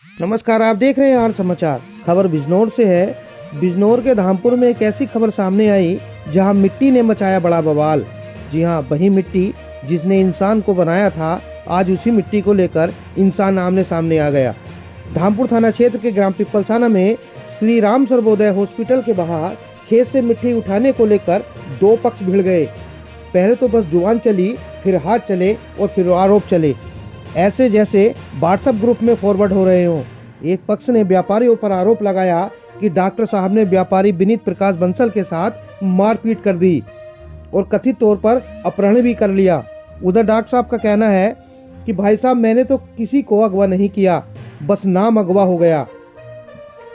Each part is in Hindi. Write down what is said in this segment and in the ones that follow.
नमस्कार, आप देख रहे हैं आर समाचार। खबर बिजनौर से है। बिजनौर के धामपुर में एक ऐसी खबर सामने आई जहां मिट्टी ने मचाया बड़ा बवाल। जी हां, वही मिट्टी जिसने इंसान को बनाया था, आज उसी मिट्टी को लेकर इंसान आमने सामने आ गया। धामपुर थाना क्षेत्र के ग्राम पिपलसाना में श्री राम सर्वोदय हॉस्पिटल के बाहर खेत से मिट्टी उठाने को लेकर दो पक्ष भिड़ गए। पहले तो बस जुबान चली, फिर हाथ चले और फिर आरोप चले, ऐसे जैसे व्हाट्सएप ग्रुप में फॉरवर्ड हो रहे हों। एक पक्ष ने व्यापारियों पर आरोप लगाया कि डॉक्टर साहब ने व्यापारी विनीत प्रकाश बंसल के साथ मारपीट कर दी और कथित तौर पर अपहरण भी कर लिया। उधर डॉक्टर साहब का कहना है कि भाई साहब, मैंने तो किसी को अगवा नहीं किया, बस नाम अगवा हो गया।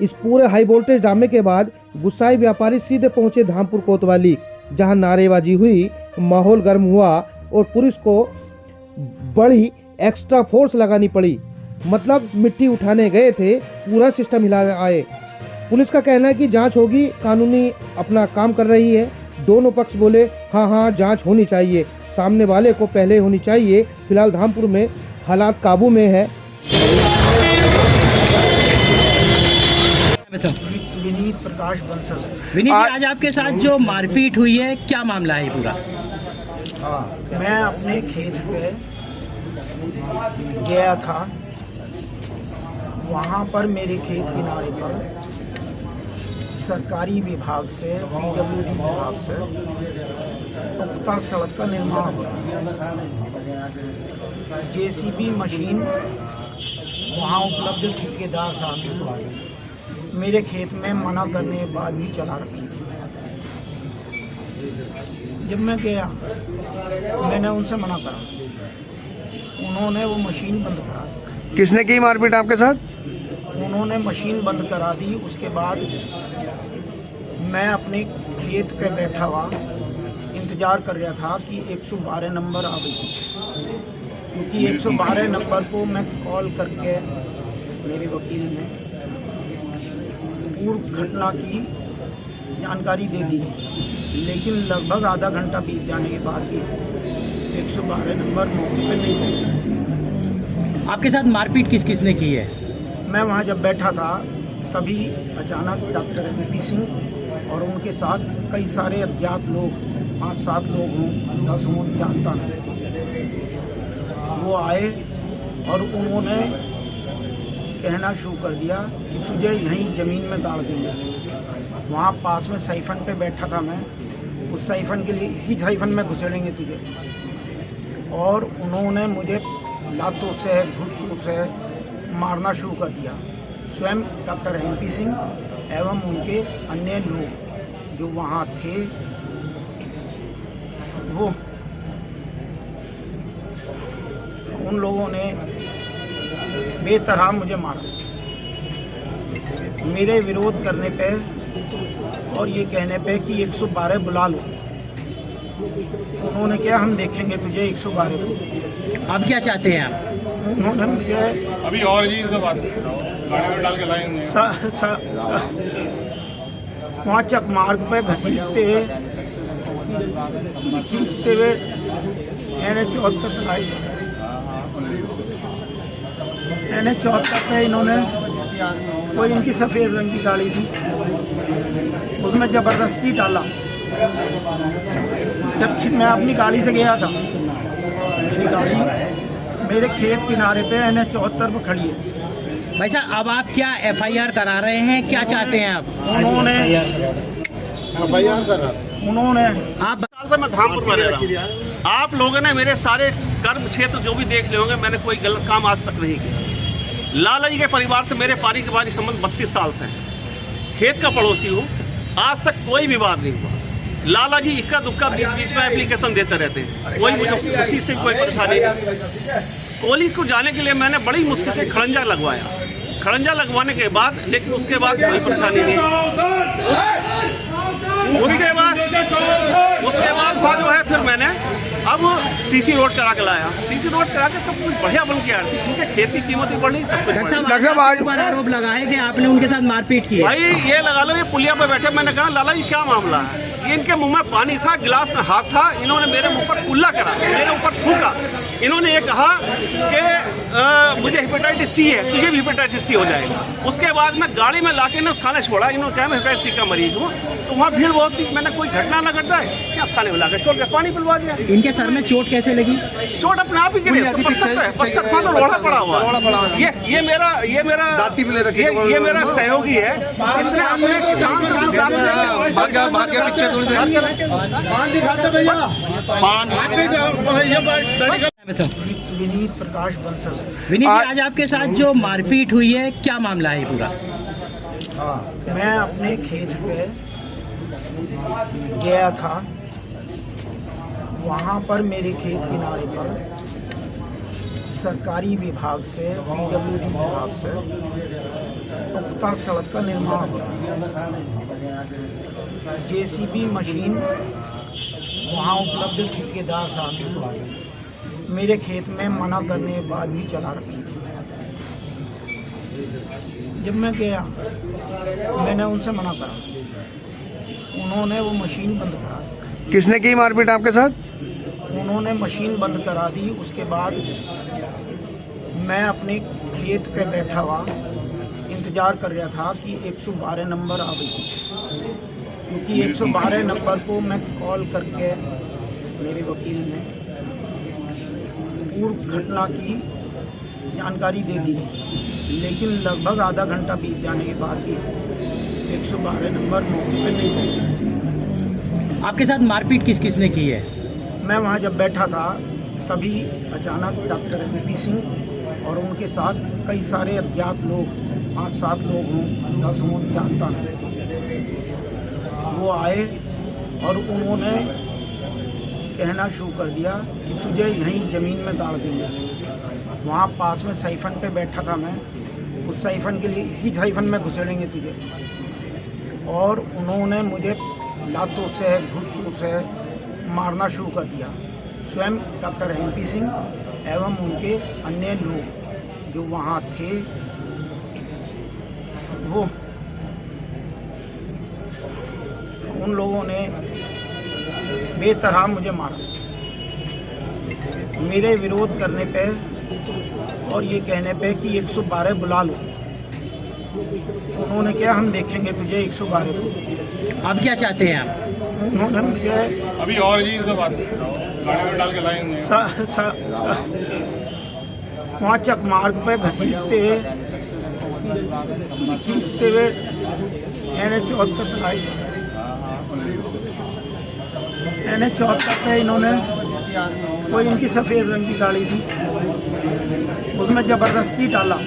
इस पूरे हाई वोल्टेज ड्रामे के बाद गुस्साए व्यापारी सीधे पहुंचे धामपुर कोतवाली, जहां नारेबाजी हुई, माहौल गर्म हुआ और पुलिस को बड़ी एक्स्ट्रा फोर्स लगानी पड़ी। मतलब मिट्टी उठाने गए थे, पूरा सिस्टम हिला आए। पुलिस का कहना है कि जांच होगी, कानूनी अपना काम कर रही है। दोनों पक्ष बोले हाँ जांच होनी चाहिए, सामने वाले को पहले होनी चाहिए। फिलहाल धामपुर में हालात काबू में है। विनीत प्रकाश बंसल। विनीत जी, आज आपके साथ जो मारपीट हुई है, क्या मामला है पूरा? मैं अपने खेत पे गया था। वहाँ पर मेरे खेत किनारे पर सरकारी विभाग से, पीडब्ल्यूडी विभाग से पुख्ता सड़क का निर्माण हो रहा है। जेसीबी मशीन वहाँ उपलब्ध ठेकेदार साहब मेरे खेत में मना करने के बाद भी चला रखी। जब मैं गया, मैंने उनसे मना करा, उन्होंने वो मशीन बंद करा दी। किसने की मारपीट आपके साथ? उन्होंने मशीन बंद करा दी। उसके बाद मैं अपने खेत पे बैठा हुआ इंतज़ार कर रहा था कि 112 नंबर आ गई, क्योंकि 112 नंबर को मैं कॉल करके मेरे वकील ने पूर्व घटना की जानकारी दे दी, लेकिन लगभग आधा घंटा बीत जाने के बाद भी 112 नंबर मौके पे नहीं पहुंचा। आपके साथ मारपीट किस किस ने की है? मैं वहाँ जब बैठा था, तभी अचानक डॉक्टर MP सिंह और उनके साथ कई सारे अज्ञात लोग, 5-7 लोग हों, 10 हों, जानता नहीं, वो आए और उन्होंने कहना शुरू कर दिया कि तुझे यहीं ज़मीन में गाड़ देंगे। वहाँ पास में साइफन पे बैठा था मैं, उस साइफन के लिए, इसी साइफन में घुसेड़ेंगे तुझे। और उन्होंने मुझे लातों से, घुस्सों से मारना शुरू कर दिया। स्वयं डॉक्टर MP सिंह एवं उनके अन्य लोग जो वहाँ थे, वो उन लोगों ने बेतरह मुझे मारा। मेरे विरोध करने पे और ये कहने पे कि 112 बुला लो, उन्होंने क्या, हम देखेंगे तुझे 112 को। आप क्या चाहते हैं आप? उन्होंने मुझे अभी और जी इसके बाद गाड़ी में डाल के लाएंगे। वहाँ चक मार्ग पे घसीटते हुए, खींचते हुए NH-74 पे लाए। NH-74 पे इन्होंने, कोई इनकी सफ़ेद रंग की गाड़ी थी, उसमें ज़बरदस्ती डाला। जब मैं अपनी गाड़ी से गया था, मेरी गाड़ी मेरे खेत किनारे पे NH-74 पर खड़ी है। भाई साहब, अब आप क्या FIR करा रहे हैं, क्या चाहते हैं आप? उन्होंने FIR करा। उन्होंने आप साल से मैं धामपुर में रह रहा हूँ। आप लोगों ने मेरे सारे कर्म क्षेत्र जो भी देख ले होंगे, मैंने कोई गलत काम आज तक नहीं किया। लाला जी के परिवार से मेरे पारिवारिक संबंध 32 साल से हैं। खेत का पड़ोसी हूँ, आज तक कोई विवाद नहीं हुआ। लाला जी इक्का दुक्का बीच में एप्लीकेशन देते रहते हैं, कोई मुझे उसी से कोई परेशानी नहीं। कोहली को जाने के लिए मैंने बड़ी मुश्किल से खड़ंजा लगवाया। खड़ंजा लगवाने के बाद, लेकिन उसके बाद कोई परेशानी नहीं। उसके बाद जो है, फिर मैंने अब CC रोड करा के लाया। CC रोड करा के सब कुछ बढ़िया बन के आ रही है। इनके खेती की कीमत भी बढ़ रही, सब कुछ। डॉक्टर साहब, आज पर आरोप लगा है कि आपने उनके साथ मारपीट की है। भाई ये लगा लो, ये पुलिया पे बैठे, मैंने कहा लाला जी क्या मामला है? ये इनके मुंह में पानी था, गिलास में हाथ था, इन्होंने मेरे मुंह पर कुल्ला करा, मेरे ऊपर थूका। इन्होंने ये कहा कि मुझे हेपेटाइटिस सी है, तुझे भी हेपेटाइटिस सी हो जाएगा। उसके बाद मैं गाड़ी में लाके ना थाने छोड़ा, इन्होंने कहा मैं हेपेटाइटिस सी का मरीज हूँ। तो वहाँ भीड़ बहुत थी, मैंने कोई घटना ना घट जाए क्या थाने में लाके छोड़ के पानी पिलवा दिया। इनके सर में चोट कैसे लगी? चोट अपने आप ही गिरे, पत्थर तो लोढ़ा पड़ा हुआ। ये मेरा सहयोगी है, इसने अपने किसान से भाग्य पीछे थोड़ी देर विनीत प्रकाश बंसल। विनीत जी, आज आपके साथ जो मारपीट हुई है, क्या मामला है पूरा? मैं अपने खेत पे गया था, वहाँ पर मेरे खेत किनारे पर सरकारी विभाग से, पीडब्ल्यूडी विभाग से पुख्ता सड़क का निर्माण हो रहा है। जेसीबी मशीन वहाँ उपलब्ध ठेकेदार साहब ने मेरे खेत में मना करने के बाद भी चला रखी। जब मैं गया, मैंने उनसे मना करा, उन्होंने वो मशीन बंद करा दी। किसने की मारपीट आपके साथ? उन्होंने मशीन बंद करा दी। उसके बाद मैं अपने खेत पे बैठा हुआ इंतज़ार कर रहा था कि 112 नंबर आ गई, क्योंकि 112 नंबर को मैं कॉल करके मेरे वकील ने पूर्व घटना की जानकारी दे दी, लेकिन लगभग आधा घंटा बीत जाने के बाद भी 112 नंबर मौके पर नहीं पहुंचा। आपके साथ मारपीट किस किस ने की है? मैं वहाँ जब बैठा था तभी अचानक डॉक्टर MP सिंह और उनके साथ कई सारे अज्ञात लोग, 5-7 लोग हों, 10 हों, जानता नहीं, वो आए और उन्होंने कहना शुरू कर दिया कि तुझे यहीं ज़मीन में गाड़ देंगे। वहाँ पास में साइफन पे बैठा था मैं, उस साइफन के लिए इसी साइफन में घुसेड़ेंगे तुझे। और उन्होंने मुझे लातों से, घुस्सों से मारना शुरू कर दिया। स्वयं डॉक्टर MP सिंह एवं उनके अन्य लोग जो वहाँ थे, वो उन लोगों ने बेतरह मुझे मारा, मेरे विरोध करने पे और ये कहने पे कि 112 बुला लो। उन्होंने क्या, हम देखेंगे तुझे 112 को। आप क्या चाहते हैं आप? उन्होंने मुझे अभी और जी इसके बाद गाड़ी में डाल के लाएंगे। वहाँ चक मार्ग पे घसीटते हुए, खींचते हुए NH-74 पे लाई। NH-74 पे इन्होंने, कोई इनकी सफ़ेद रंग की गाड़ी थी, उसमें ज़बरदस्ती डाला।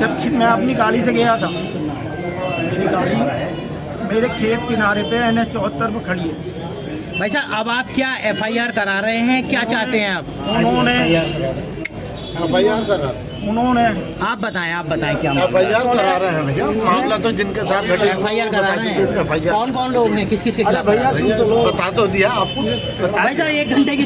जब मैं अपनी गाड़ी से गया था, मेरी गाड़ी मेरे खेत किनारे पे NH-74 पे खड़ी है। भाई साहब, अब आप क्या FIR करा रहे हैं, क्या चाहते हैं आप? उन्होंने FIR करा, उन्होंने आप बताएं क्या FIR करा रहे हैं भैया। मामला तो जिनके साथ घटे FIR करा रहे हैं? कौन कौन लोग हैं, किस किस के खिलाफ? भैया बता तो दिया आपको। भाई साहब, 1 घंटे की